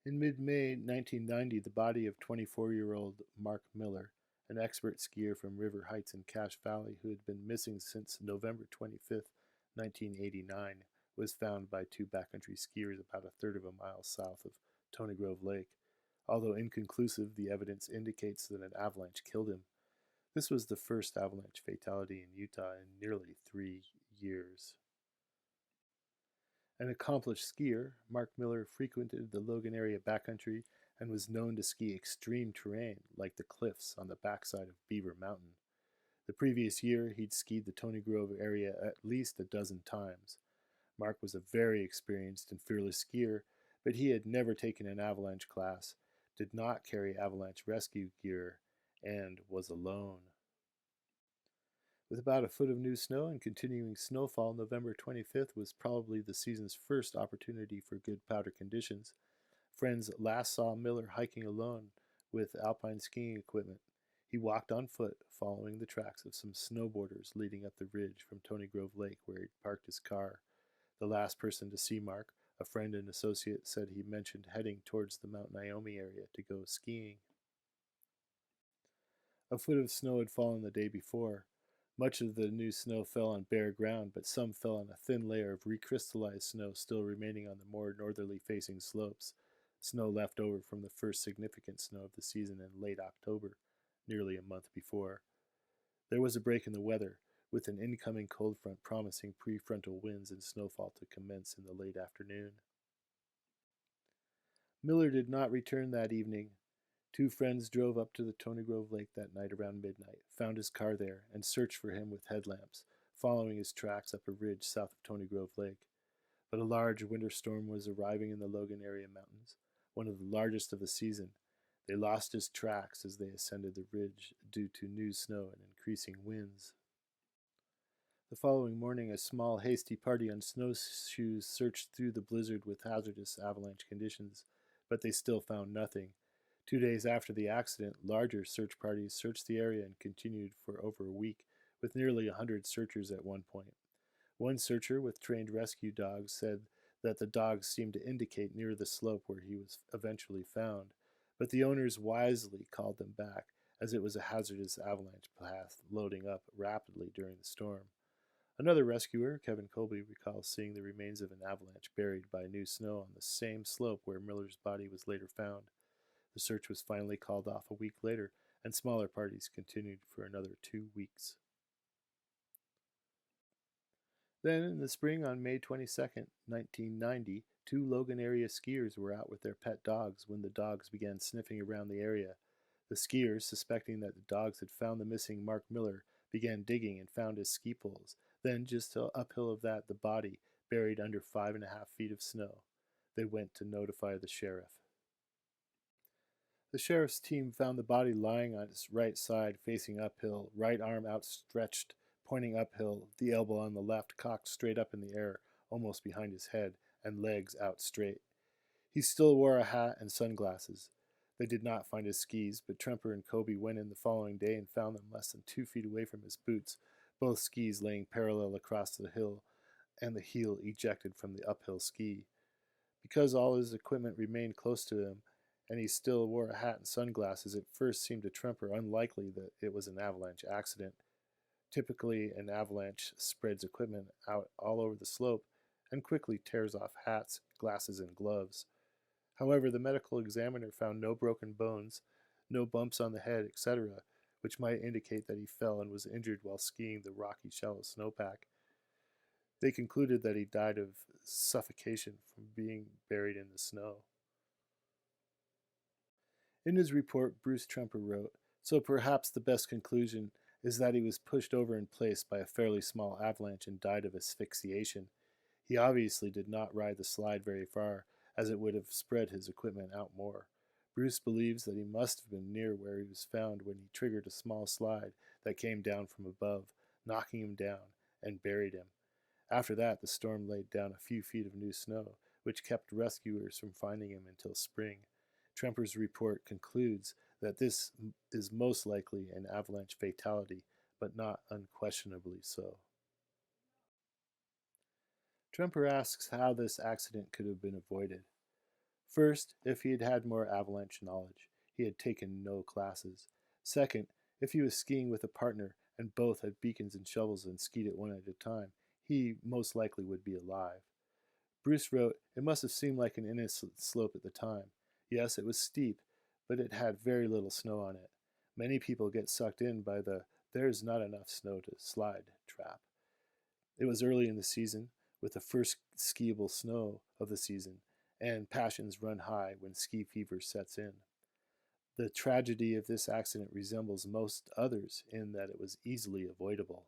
In mid-May 1990, the body of 24-year-old Mark Miller, an expert skier from River Heights in Cache Valley who had been missing since November 25, 1989, was found by two backcountry skiers about a third of a mile south of Tony Grove Lake. Although inconclusive, the evidence indicates that an avalanche killed him. This was the first avalanche fatality in Utah in nearly 3 years. An accomplished skier, Mark Miller frequented the Logan area backcountry and was known to ski extreme terrain like the cliffs on the backside of Beaver Mountain. The previous year, he'd skied the Tony Grove area at least a dozen times. Mark was a very experienced and fearless skier, but he had never taken an avalanche class, did not carry avalanche rescue gear, and was alone. With about a foot of new snow and continuing snowfall, November 25th was probably the season's first opportunity for good powder conditions. Friends last saw Miller hiking alone with alpine skiing equipment. He walked on foot, following the tracks of some snowboarders leading up the ridge from Tony Grove Lake where he'd parked his car. The last person to see Mark, a friend and associate, said he mentioned heading towards the Mount Naomi area to go skiing. A foot of snow had fallen the day before. Much of the new snow fell on bare ground, but some fell on a thin layer of recrystallized snow still remaining on the more northerly facing slopes, snow left over from the first significant snow of the season in late October, nearly a month before. There was a break in the weather, with an incoming cold front promising prefrontal winds and snowfall to commence in the late afternoon. Miller did not return that evening. Two friends drove up to the Tony Grove Lake that night around midnight, found his car there, and searched for him with headlamps, following his tracks up a ridge south of Tony Grove Lake. But a large winter storm was arriving in the Logan area mountains, one of the largest of the season. They lost his tracks as they ascended the ridge due to new snow and increasing winds. The following morning, a small, hasty party on snowshoes searched through the blizzard with hazardous avalanche conditions, but they still found nothing. 2 days after the accident, larger search parties searched the area and continued for over a week, with nearly 100 searchers at one point. One searcher with trained rescue dogs said that the dogs seemed to indicate near the slope where he was eventually found, but the owners wisely called them back, as it was a hazardous avalanche path loading up rapidly during the storm. Another rescuer, Kevin Colby, recalls seeing the remains of an avalanche buried by new snow on the same slope where Miller's body was later found. The search was finally called off a week later, and smaller parties continued for another 2 weeks. Then, in the spring on May 22, 1990, two Logan area skiers were out with their pet dogs when the dogs began sniffing around the area. The skiers, suspecting that the dogs had found the missing Mark Miller, began digging and found his ski poles. Then, just uphill of that, the body, buried under 5.5 feet of snow. They went to notify the sheriff. The sheriff's team found the body lying on its right side, facing uphill, right arm outstretched, pointing uphill, the elbow on the left cocked straight up in the air, almost behind his head, and legs out straight. He still wore a hat and sunglasses. They did not find his skis, but Tremper and Kobe went in the following day and found them less than 2 feet away from his boots, both skis laying parallel across the hill, and the heel ejected from the uphill ski. Because all his equipment remained close to him, and he still wore a hat and sunglasses, it first seemed to Tremper unlikely that it was an avalanche accident. Typically, an avalanche spreads equipment out all over the slope and quickly tears off hats, glasses, and gloves. However, the medical examiner found no broken bones, no bumps on the head, etc., which might indicate that he fell and was injured while skiing the rocky, shallow snowpack. They concluded that he died of suffocation from being buried in the snow. In his report, Bruce Tremper wrote, "So perhaps the best conclusion is that he was pushed over in place by a fairly small avalanche and died of asphyxiation. He obviously did not ride the slide very far, as it would have spread his equipment out more. Bruce believes that he must have been near where he was found when he triggered a small slide that came down from above, knocking him down, and buried him. After that, the storm laid down a few feet of new snow, which kept rescuers from finding him until spring. Tremper's report concludes that this is most likely an avalanche fatality, but not unquestionably so." Tremper asks how this accident could have been avoided. First, if he had had more avalanche knowledge. He had taken no classes. Second, if he was skiing with a partner and both had beacons and shovels and skied it one at a time, he most likely would be alive. Bruce wrote, "It must have seemed like an innocent slope at the time. Yes, it was steep, but it had very little snow on it. Many people get sucked in by the 'there's not enough snow to slide' trap. It was early in the season, with the first skiable snow of the season, and passions run high when ski fever sets in. The tragedy of this accident resembles most others in that it was easily avoidable."